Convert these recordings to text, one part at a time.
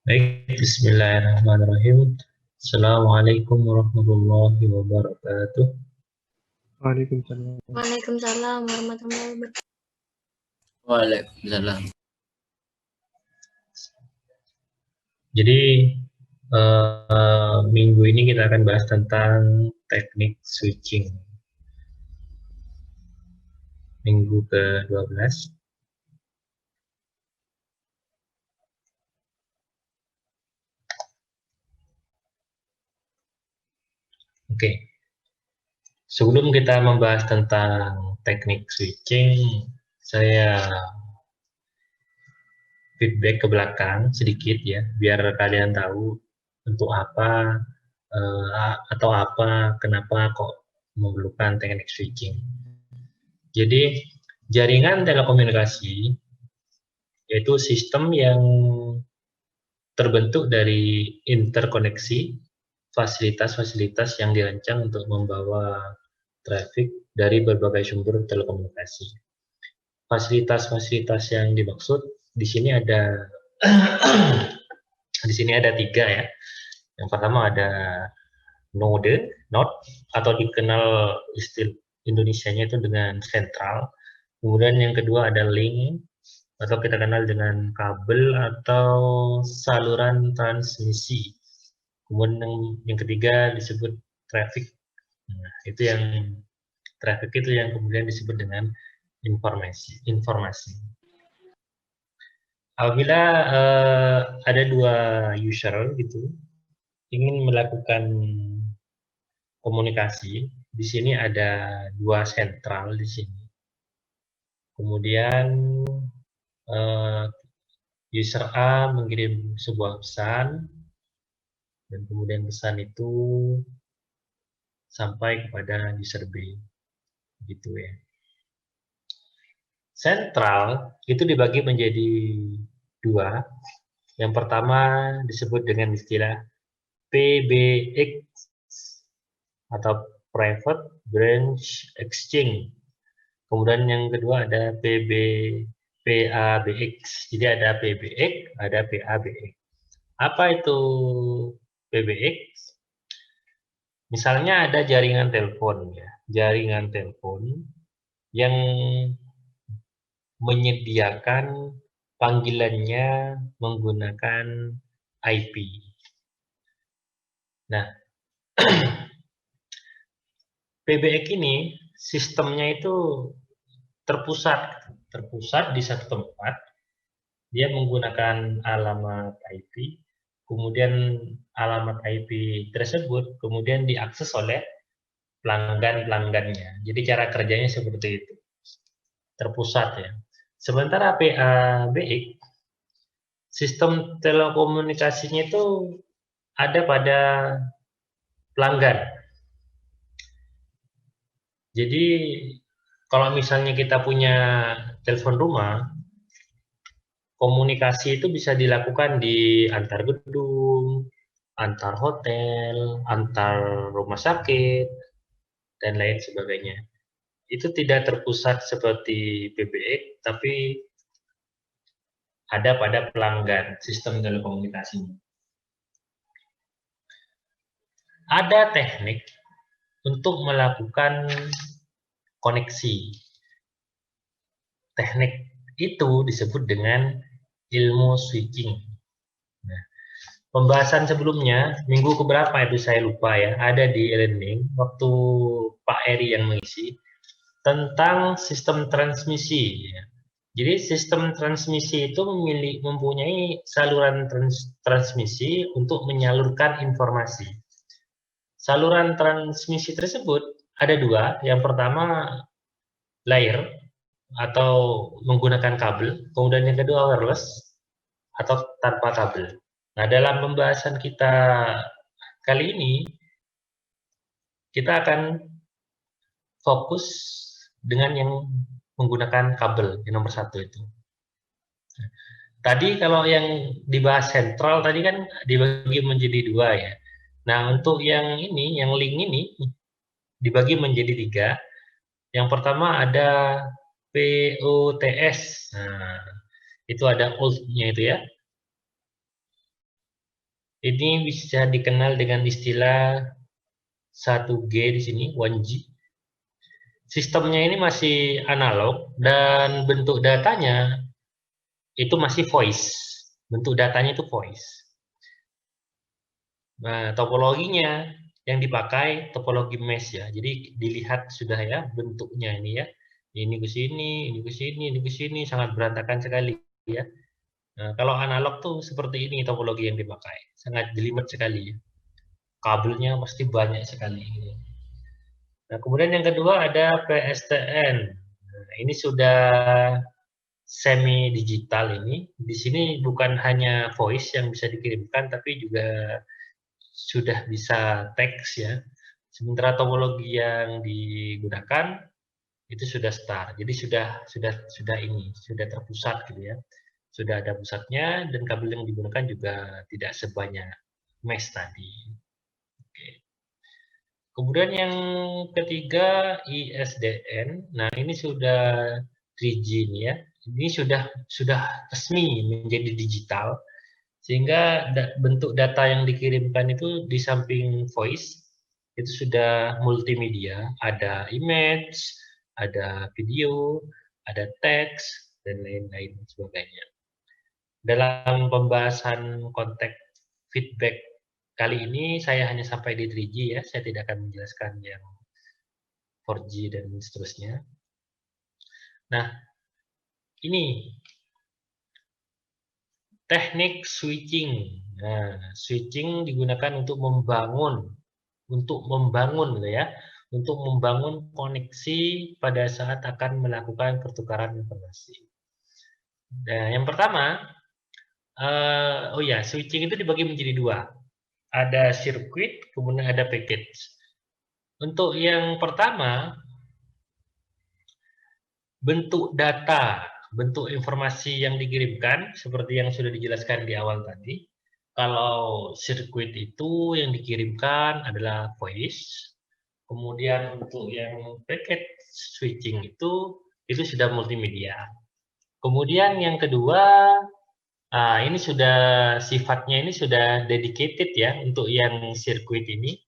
Baik, Bismillahirrahmanirrahim. Assalamualaikum warahmatullahi wabarakatuh. Waalaikumsalam. Waalaikumsalam warahmatullahi wabarakatuh. Waalaikumsalam. Jadi minggu ini kita akan bahas tentang teknik switching. Minggu ke-12. Oke. Sebelum kita membahas tentang teknik switching, saya feedback ke belakang sedikit ya, biar kalian tahu untuk apa atau apa, kenapa kok memerlukan teknik switching. Jadi jaringan telekomunikasi yaitu sistem yang terbentuk dari interkoneksi fasilitas-fasilitas yang dirancang untuk membawa traffic dari berbagai sumber telekomunikasi. Fasilitas-fasilitas yang dimaksud di sini ada tiga ya. Yang pertama ada node atau dikenal istilah Indonesianya itu dengan sentral. Kemudian yang kedua ada link atau kita kenal dengan kabel atau saluran transmisi. Kemudian yang ketiga disebut traffic. Nah, itu yang traffic itu yang kemudian disebut dengan informasi. Apabila ada dua user gitu ingin melakukan komunikasi, di sini ada dua sentral di sini. Kemudian user A mengirim sebuah pesan dan kemudian pesan itu sampai kepada user B, gitu ya. Sentral itu dibagi menjadi dua. Yang pertama disebut dengan istilah PBX atau Private Branch Exchange. Kemudian yang kedua ada PABX. Jadi ada PBX, ada PABX. Apa itu PBX? Misalnya ada jaringan telepon ya, jaringan telepon yang menyediakan panggilannya menggunakan IP. Nah, PBX ini sistemnya itu terpusat di satu tempat. Dia menggunakan alamat IP, kemudian alamat IP tersebut kemudian diakses oleh pelanggan-pelanggannya. Jadi cara kerjanya seperti itu, terpusat ya. Sementara PABX, sistem telekomunikasinya itu ada pada pelanggan. Jadi kalau misalnya kita punya telepon rumah, komunikasi itu bisa dilakukan di antar gedung, antar hotel, antar rumah sakit, dan lain sebagainya. Itu tidak terpusat seperti PBX, tapi ada pada pelanggan sistem telekomunikasinya. Ada teknik untuk melakukan koneksi. Teknik itu disebut dengan ilmu switching. Nah, pembahasan sebelumnya, minggu keberapa itu saya lupa ya, ada di e-learning, waktu Pak Eri yang mengisi, tentang sistem transmisi. Ya. Jadi sistem transmisi itu mempunyai saluran transmisi untuk menyalurkan informasi. Saluran transmisi tersebut ada dua. Yang pertama layer atau menggunakan kabel, kemudian yang kedua wireless atau tanpa kabel. Nah, dalam pembahasan kita kali ini, kita akan fokus dengan yang menggunakan kabel, yang nomor satu itu. Tadi kalau yang dibahas sentral tadi kan dibagi menjadi dua ya. Nah, untuk yang ini, yang link ini dibagi menjadi tiga. Yang pertama ada POTS. Nah, itu ada old-nya itu ya. Ini bisa dikenal dengan istilah 1G di sini, 1G. Sistemnya ini masih analog dan bentuk datanya itu masih voice. Bentuk datanya itu voice. Nah, topologinya yang dipakai topologi mesh ya. Jadi dilihat sudah ya bentuknya ini ya. Ini ke sini, ini ke sini, ini ke sini, sangat berantakan sekali ya. Nah, kalau analog tuh seperti ini topologi yang dipakai. Sangat jelimet sekali ya. Kabelnya pasti banyak sekali. Nah, kemudian yang kedua ada PSTN. Nah, ini sudah semi digital ini. Di sini bukan hanya voice yang bisa dikirimkan, tapi juga sudah bisa teks ya. Sementara topologi yang digunakan itu sudah star. Jadi sudah terpusat gitu ya. Sudah ada pusatnya dan kabel yang digunakan juga tidak sebanyak mesh tadi. Oke. Kemudian yang ketiga ISDN. Nah, ini sudah 3G nih ya. Ini sudah resmi menjadi digital sehingga bentuk data yang dikirimkan itu di samping voice itu sudah multimedia, ada image, ada video, ada teks dan lain-lain sebagainya. Dalam pembahasan konteks feedback kali ini saya hanya sampai di 3G ya, saya tidak akan menjelaskan yang 4G dan seterusnya. Nah, ini teknik switching. Nah, switching digunakan untuk membangun gitu ya, untuk membangun koneksi pada saat akan melakukan pertukaran informasi. Nah, yang pertama, oh ya, switching itu dibagi menjadi dua. Ada sirkuit, kemudian ada package. Untuk yang pertama, bentuk data, bentuk informasi yang dikirimkan, seperti yang sudah dijelaskan di awal tadi. Kalau sirkuit itu yang dikirimkan adalah voice, kemudian untuk yang packet switching itu sudah multimedia. Kemudian yang kedua, ini sudah sifatnya ini sudah dedicated ya untuk yang sirkuit ini.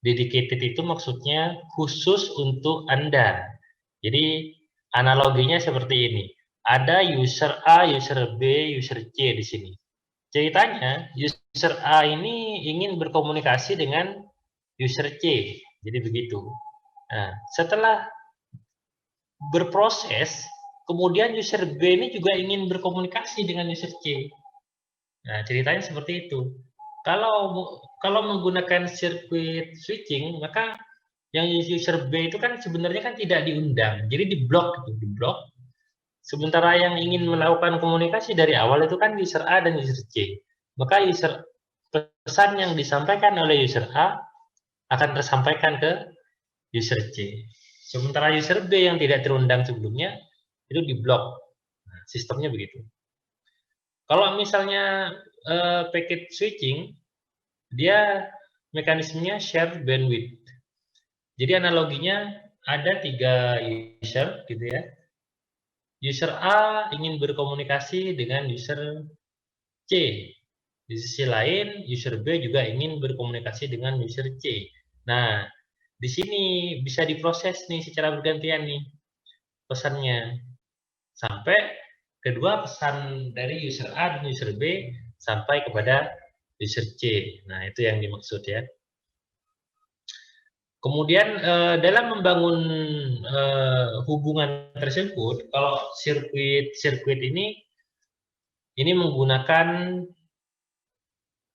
Dedicated itu maksudnya khusus untuk Anda. Jadi analoginya seperti ini. Ada user A, user B, user C di sini. Ceritanya user A ini ingin berkomunikasi dengan user C. Jadi begitu. Nah, setelah berproses, kemudian user B ini juga ingin berkomunikasi dengan user C. Nah, ceritanya seperti itu. Kalau menggunakan sirkuit switching, maka yang user B itu kan sebenarnya kan tidak diundang, jadi diblok gitu, diblok. Sementara yang ingin melakukan komunikasi dari awal itu kan user A dan user C. Maka pesan yang disampaikan oleh user A akan tersampaikan ke user C. Sementara user B yang tidak terundang sebelumnya itu diblok. Nah, sistemnya begitu. Kalau misalnya packet switching, dia mekanismenya share bandwidth. Jadi analoginya ada 3 user gitu ya. User A ingin berkomunikasi dengan user C. Di sisi lain, user B juga ingin berkomunikasi dengan user C. Nah, di sini bisa diproses nih secara bergantian nih pesannya. Sampai kedua pesan dari user A dan user B sampai kepada user C. Nah, itu yang dimaksud ya. Kemudian dalam membangun hubungan tersebut, kalau sirkuit ini menggunakan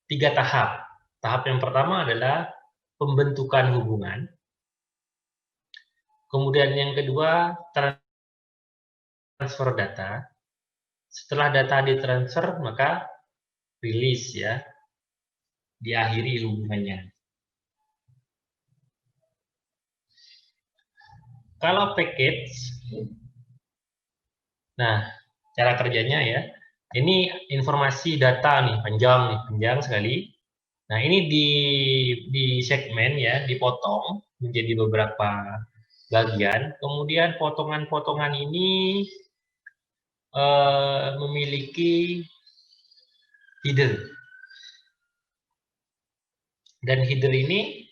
3 tahap. Tahap yang pertama adalah pembentukan hubungan. Kemudian yang kedua transfer data. Setelah data ditransfer maka rilis ya, diakhiri hubungannya. Kalau package, nah cara kerjanya ya, ini informasi data nih, panjang sekali. Nah ini di segmen ya, dipotong menjadi beberapa bagian. Kemudian potongan-potongan ini memiliki header. Dan header ini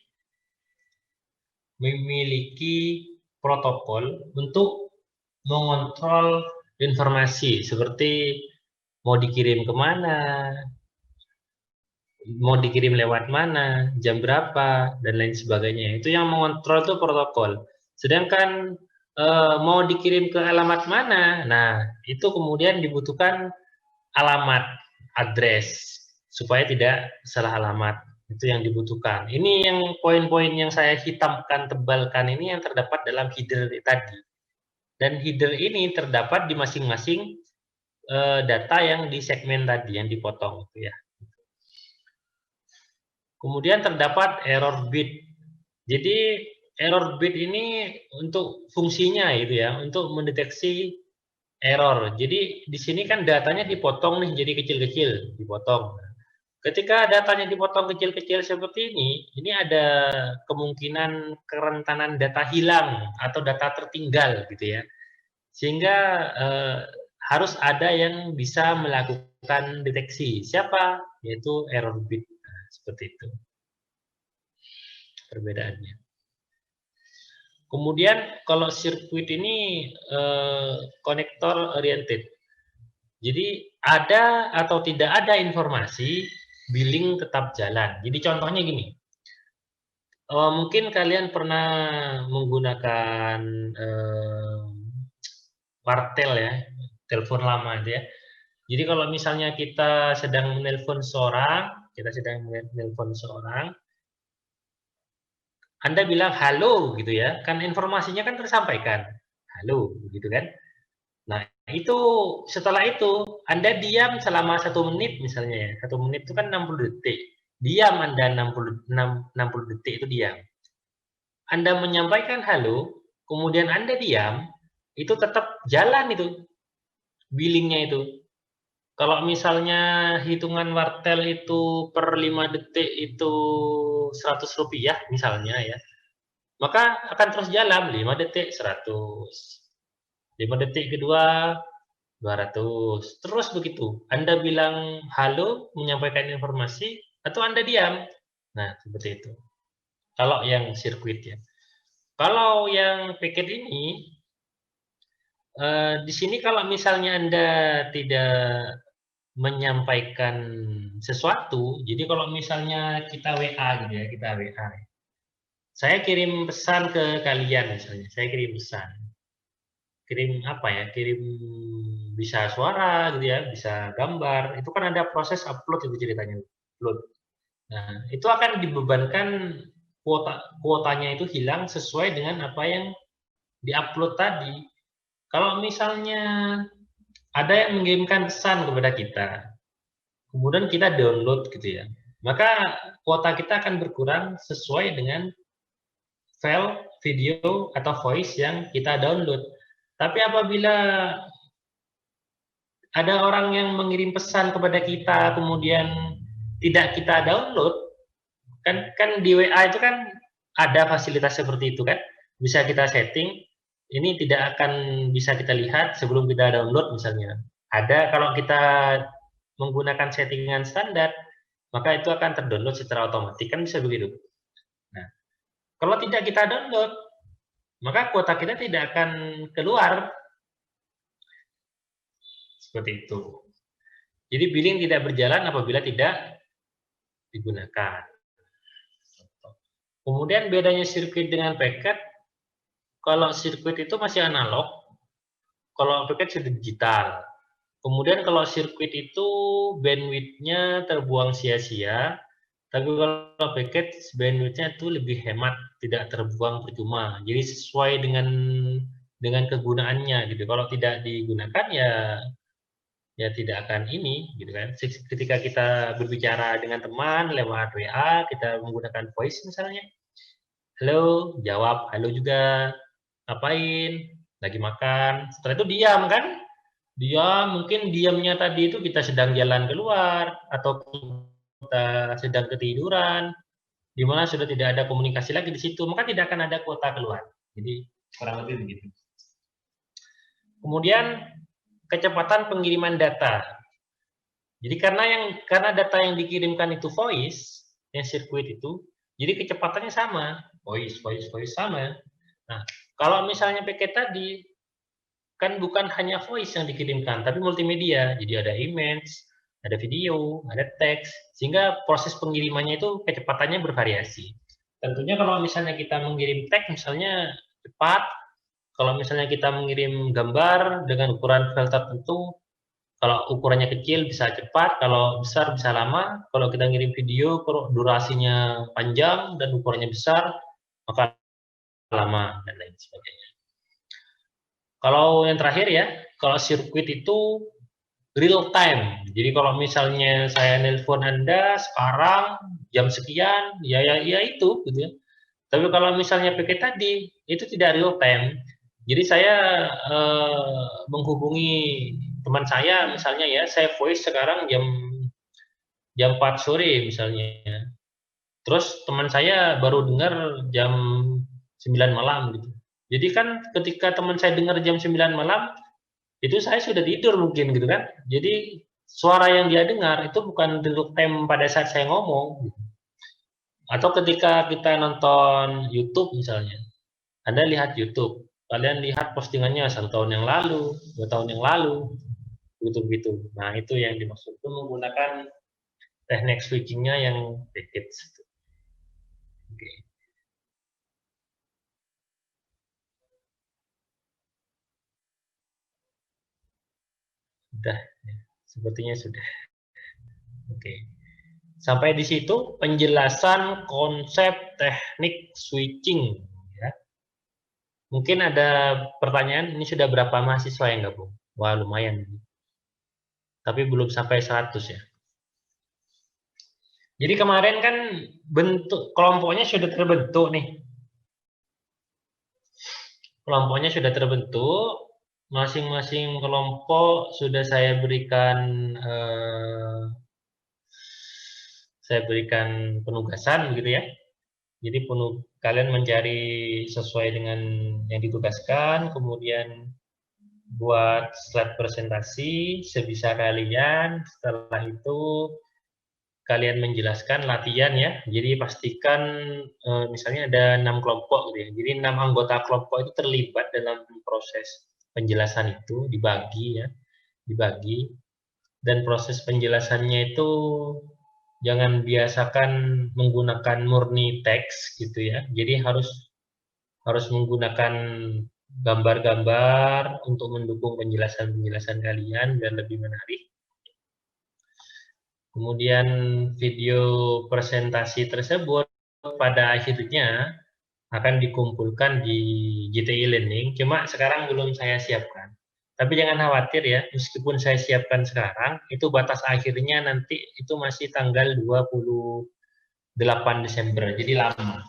memiliki protokol untuk mengontrol informasi seperti mau dikirim kemana, mau dikirim lewat mana, jam berapa, dan lain sebagainya. Itu yang mengontrol itu protokol. Sedangkan mau dikirim ke alamat mana, nah itu kemudian dibutuhkan alamat, address, supaya tidak salah alamat. Itu yang dibutuhkan. Ini yang poin-poin yang saya hitamkan, tebalkan ini yang terdapat dalam header tadi. Dan header ini terdapat di masing-masing data yang di segmen tadi, yang dipotong. Ya. Kemudian terdapat error bit. Jadi error bit ini untuk fungsinya itu ya, untuk mendeteksi error. Jadi di sini kan datanya dipotong nih jadi kecil-kecil, dipotong. Ketika datanya dipotong kecil-kecil seperti ini ada kemungkinan kerentanan data hilang atau data tertinggal gitu ya. Sehingga harus ada yang bisa melakukan deteksi. Siapa? Yaitu error bit. Nah, seperti itu perbedaannya. Kemudian kalau sirkuit ini konektor oriented. Jadi ada atau tidak ada informasi, billing tetap jalan. Jadi contohnya gini, mungkin kalian pernah menggunakan wartel ya, telepon lama itu ya. Jadi kalau misalnya kita sedang menelpon seorang, Anda bilang halo gitu ya, kan informasinya kan tersampaikan, halo gitu kan. Nah itu setelah itu Anda diam selama 1 menit misalnya ya, 1 menit itu kan 60 detik, diam Anda 60 detik itu diam. Anda menyampaikan halo, kemudian Anda diam, itu tetap jalan itu billingnya itu. Kalau misalnya hitungan wartel itu per 5 detik itu Rp100 misalnya ya, maka akan terus jalan 5 detik 100, 5 detik kedua 200, terus begitu. Anda bilang halo, menyampaikan informasi, atau Anda diam. Nah, seperti itu. Kalau yang sirkuit ya. Kalau yang paket ini, di sini kalau misalnya Anda tidak menyampaikan sesuatu, jadi kalau misalnya kita WA gitu ya, kita WA. Saya kirim pesan ke kalian misalnya, saya kirim pesan. Kirim apa ya, kirim bisa suara gitu ya, bisa gambar, itu kan ada proses upload itu ceritanya, upload. Nah, itu akan dibebankan kuotanya itu hilang sesuai dengan apa yang diupload tadi. Kalau misalnya ada yang mengirimkan pesan kepada kita, kemudian kita download gitu ya, maka kuota kita akan berkurang sesuai dengan file video atau voice yang kita download. Tapi apabila ada orang yang mengirim pesan kepada kita kemudian tidak kita download, kan di WA itu kan ada fasilitas seperti itu kan, bisa kita setting, ini tidak akan bisa kita lihat sebelum kita download misalnya. Ada kalau kita menggunakan settingan standar, maka itu akan terdownload secara otomatis, kan bisa begitu. Nah, kalau tidak kita download, maka kuota kita tidak akan keluar. Seperti itu. Jadi billing tidak berjalan apabila tidak digunakan. Kemudian bedanya sirkuit dengan paket, kalau sirkuit itu masih analog, kalau paket sudah digital. Kemudian kalau sirkuit itu bandwidth-nya terbuang sia-sia, tapi kalau paket bandwidth-nya itu lebih hemat, tidak terbuang percuma. Jadi sesuai dengan kegunaannya gitu. Kalau tidak digunakan ya tidak akan ini gitu kan. Ketika kita berbicara dengan teman lewat WA, kita menggunakan voice misalnya, halo, jawab halo juga, ngapain, lagi makan, setelah itu diam kan, dia mungkin diamnya tadi itu kita sedang jalan keluar atau kita sedang ketiduran, di mana sudah tidak ada komunikasi lagi di situ, maka tidak akan ada kuota keluar. Jadi kurang lebih begitu. Kemudian kecepatan pengiriman data. Jadi karena data yang dikirimkan itu voice, yang sirkuit itu, jadi kecepatannya sama, voice sama. Nah, kalau misalnya pakai tadi, kan bukan hanya voice yang dikirimkan, tapi multimedia. Jadi ada image, ada video, ada teks, sehingga proses pengirimannya itu kecepatannya bervariasi. Tentunya kalau misalnya kita mengirim teks, misalnya cepat. Kalau misalnya kita mengirim gambar dengan ukuran file tertentu, kalau ukurannya kecil bisa cepat, kalau besar bisa lama. Kalau kita ngirim video, kalau durasinya panjang dan ukurannya besar, maka lama dan lain sebagainya. Kalau yang terakhir ya, kalau sirkuit itu real time. Jadi kalau misalnya saya nelpon Anda sekarang jam sekian, ya itu gitu ya. Tapi kalau misalnya pakai tadi, itu tidak real time. Jadi saya menghubungi teman saya misalnya ya, saya voice sekarang jam 4 sore misalnya. Terus teman saya baru dengar jam 9 malam gitu. Jadi kan ketika teman saya dengar jam 9 malam, itu saya sudah tidur mungkin gitu kan. Jadi suara yang dia dengar itu bukan real time pada saat saya ngomong. Atau ketika kita nonton YouTube misalnya, Anda lihat YouTube, kalian lihat postingannya 1 tahun yang lalu, 2 tahun yang lalu, begitu-begitu. Nah, itu yang dimaksud itu menggunakan teknik switchingnya yang decades. Oke. Sudah, ya. Sepertinya sudah. Oke. Sampai di situ penjelasan konsep teknik switching. Ya. Mungkin ada pertanyaan, ini sudah berapa mahasiswa yang gabung? Wah, lumayan. Tapi belum sampai 100 ya. Jadi kemarin kan bentuk kelompoknya sudah terbentuk nih. Kelompoknya sudah terbentuk, masing-masing kelompok sudah saya berikan penugasan begitu ya. Jadi kalian mencari sesuai dengan yang ditugaskan, kemudian buat slide presentasi sebisa kalian. Setelah itu kalian menjelaskan latihan ya. Jadi pastikan misalnya ada 6 kelompok gitu ya. Jadi 6 anggota kelompok itu terlibat dalam proses penjelasan itu, dibagi ya, dibagi. Dan proses penjelasannya itu jangan biasakan menggunakan murni teks gitu ya. Jadi harus menggunakan gambar-gambar untuk mendukung penjelasan-penjelasan kalian dan lebih menarik. Kemudian video presentasi tersebut pada akhirnya akan dikumpulkan di GTI Learning, cuma sekarang belum saya siapkan. Tapi jangan khawatir ya, meskipun saya siapkan sekarang, itu batas akhirnya nanti itu masih tanggal 28 Desember, jadi lama.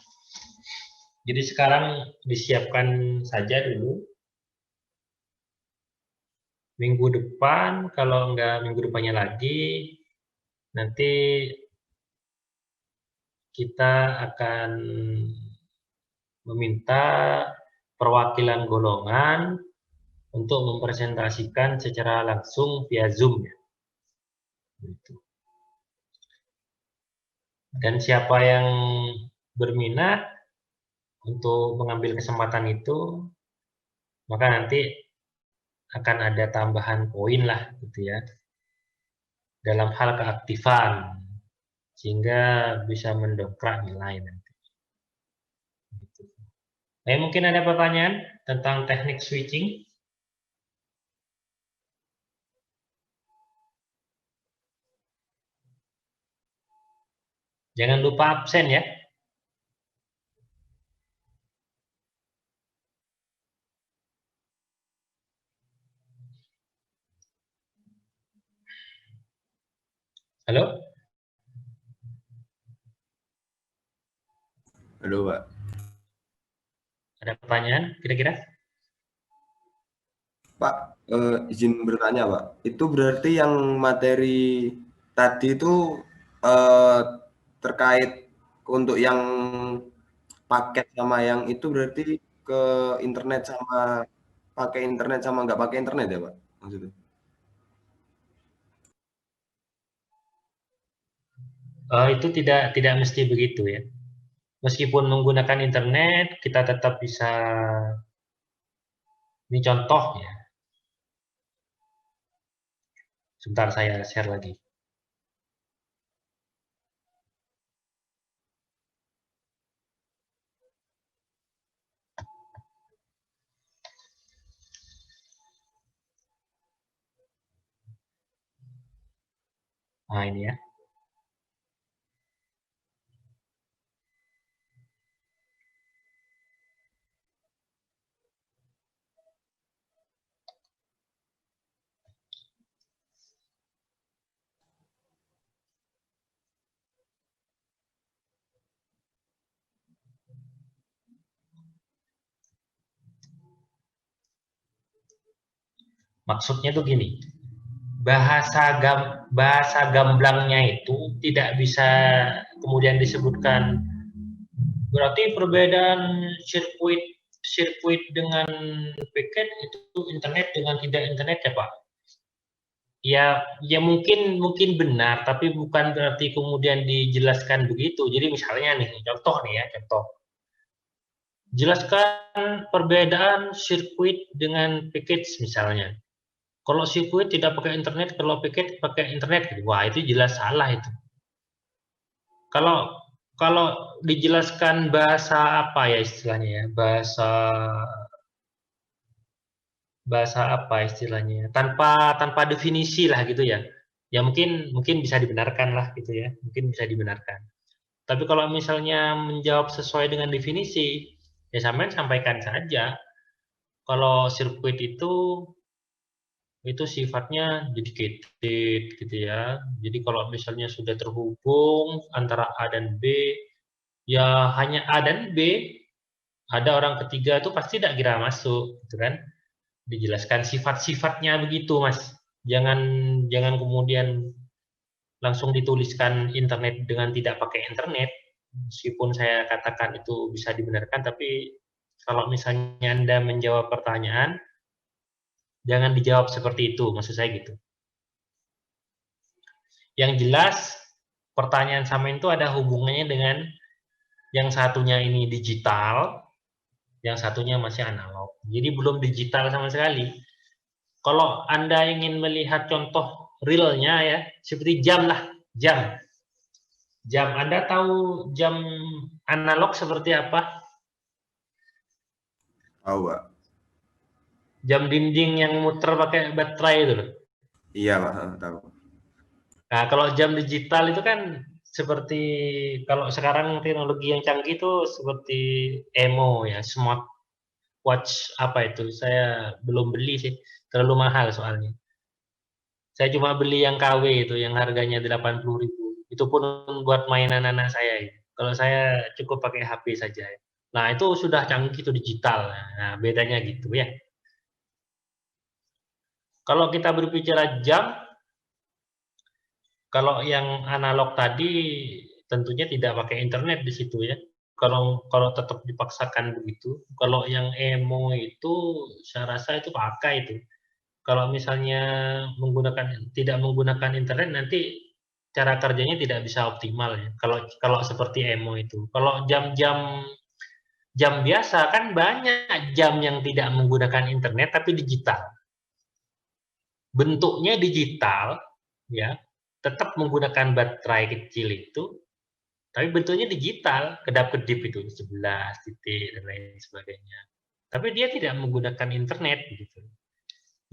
Jadi sekarang disiapkan saja dulu. Minggu depan, kalau enggak minggu depannya lagi, nanti kita akan meminta perwakilan golongan untuk mempresentasikan secara langsung via Zoom ya. Dan siapa yang berminat untuk mengambil kesempatan itu, maka nanti akan ada tambahan poin lah gitu ya dalam hal keaktifan, sehingga bisa mendongkrak nilai nanti. Mungkin ada pertanyaan tentang teknik switching? Jangan lupa absen ya. Halo? Halo, Pak. Ada pertanyaan kira-kira? Pak, izin bertanya, Pak. Itu berarti yang materi tadi itu terkait untuk yang paket sama yang itu berarti ke internet sama pakai internet sama nggak pakai internet ya, Pak? Maksudnya. Itu tidak mesti begitu ya. Meskipun menggunakan internet, kita tetap bisa. Ini contoh ya. Sebentar saya share lagi. Nah, ini ya. Maksudnya tuh gini, bahasa gamblangnya itu tidak bisa kemudian disebutkan. Berarti perbedaan sirkuit sirkuit dengan paket itu internet dengan tidak internet ya Pak? Ya mungkin mungkin benar, tapi bukan berarti kemudian dijelaskan begitu. Jadi misalnya nih, contoh nih ya, contoh. Jelaskan perbedaan sirkuit dengan package misalnya. Kalau sirkuit tidak pakai internet, kalau package pakai internet, wah itu jelas salah itu. Kalau kalau dijelaskan bahasa apa ya istilahnya ya, bahasa apa istilahnya, tanpa tanpa definisi lah gitu ya. Ya mungkin mungkin bisa dibenarkan lah gitu ya, mungkin bisa dibenarkan. Tapi kalau misalnya menjawab sesuai dengan definisi, ya sampean sampaikan saja. Kalau sirkuit itu sifatnya dedicated gitu ya. Jadi kalau misalnya sudah terhubung antara A dan B, ya hanya A dan B, ada orang ketiga itu pasti tidak kira masuk, gitu kan? Dijelaskan sifat-sifatnya begitu, Mas. Jangan jangan kemudian langsung dituliskan internet dengan tidak pakai internet. Meskipun saya katakan itu bisa dibenarkan, tapi kalau misalnya Anda menjawab pertanyaan, jangan dijawab seperti itu, maksud saya gitu. Yang jelas, pertanyaan sama itu ada hubungannya dengan yang satunya ini digital, yang satunya masih analog. Jadi belum digital sama sekali. Kalau Anda ingin melihat contoh realnya ya, seperti jam lah, jam. Jam, Anda tahu jam analog seperti apa? Tahu, Pak. Jam dinding yang muter pakai baterai itu loh. Iya, Pak. Tahu. Nah, kalau jam digital itu kan seperti kalau sekarang teknologi yang canggih itu seperti EMO ya, smart watch apa itu? Saya belum beli sih, terlalu mahal soalnya. Saya cuma beli yang KW itu yang harganya 80.000. Itu pun buat mainan anak saya ya. Kalau saya cukup pakai HP saja ya. Nah, itu sudah canggih itu digital. Nah, bedanya gitu ya. Kalau kita berbicara jam, kalau yang analog tadi tentunya tidak pakai internet di situ ya. Kalau kalau tetap dipaksakan begitu, kalau yang emo itu saya rasa itu pakai itu. Kalau misalnya tidak menggunakan internet nanti cara kerjanya tidak bisa optimal ya. Kalau kalau seperti emo itu. Kalau jam-jam jam biasa kan banyak jam yang tidak menggunakan internet tapi digital. Bentuknya digital ya, tetap menggunakan baterai kecil itu, tapi bentuknya digital, kedap-kedip itu 11 titik dan lain sebagainya. Tapi dia tidak menggunakan internet gitu.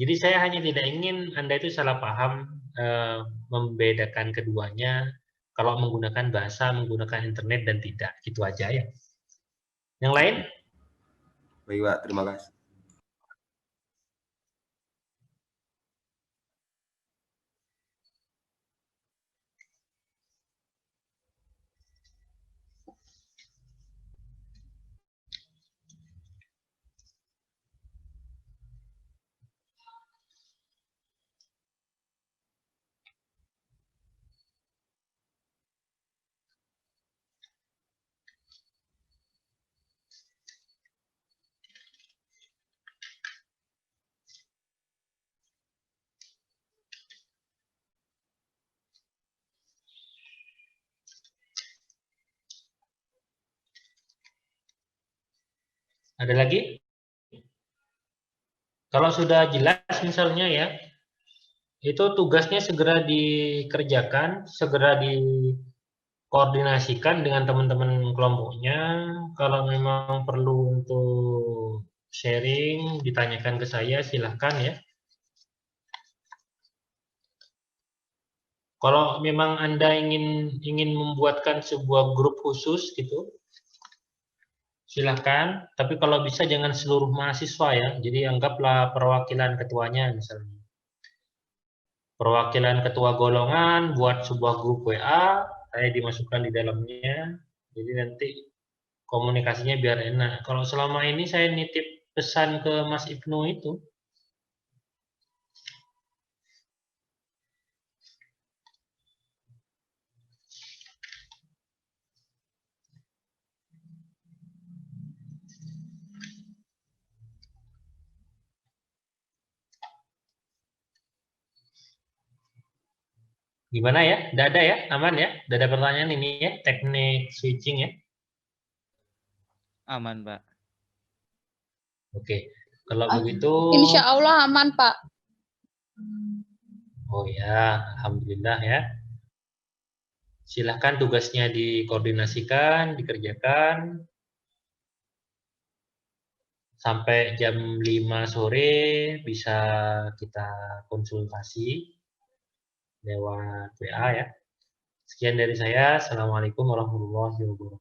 Jadi saya hanya tidak ingin Anda itu salah paham membedakan keduanya kalau menggunakan bahasa, menggunakan internet dan tidak, gitu aja ya. Yang lain? Baik, Pak. Terima kasih. Ada lagi? Kalau sudah jelas misalnya ya, itu tugasnya segera dikerjakan, segera dikoordinasikan dengan teman-teman kelompoknya. Kalau memang perlu untuk sharing, ditanyakan ke saya, silahkan ya. Kalau memang Anda ingin membuatkan sebuah grup khusus gitu, silahkan. Tapi kalau bisa jangan seluruh mahasiswa ya. Jadi anggaplah perwakilan ketuanya misalnya. Perwakilan ketua golongan buat sebuah grup WA, saya dimasukkan di dalamnya. Jadi nanti komunikasinya biar enak. Kalau selama ini saya nitip pesan ke Mas Ibnu itu, gimana ya? Tidak ada ya? Aman ya? Tidak ada pertanyaan ini ya? Teknik switching ya? Aman, Pak. Oke. Kalau begitu, Insya Allah aman, Pak. oh ya, alhamdulillah ya. Silahkan tugasnya dikoordinasikan, dikerjakan. Sampai jam 5 sore bisa kita konsultasi lewat WA ya. Sekian dari saya. Assalamualaikum warahmatullahi wabarakatuh.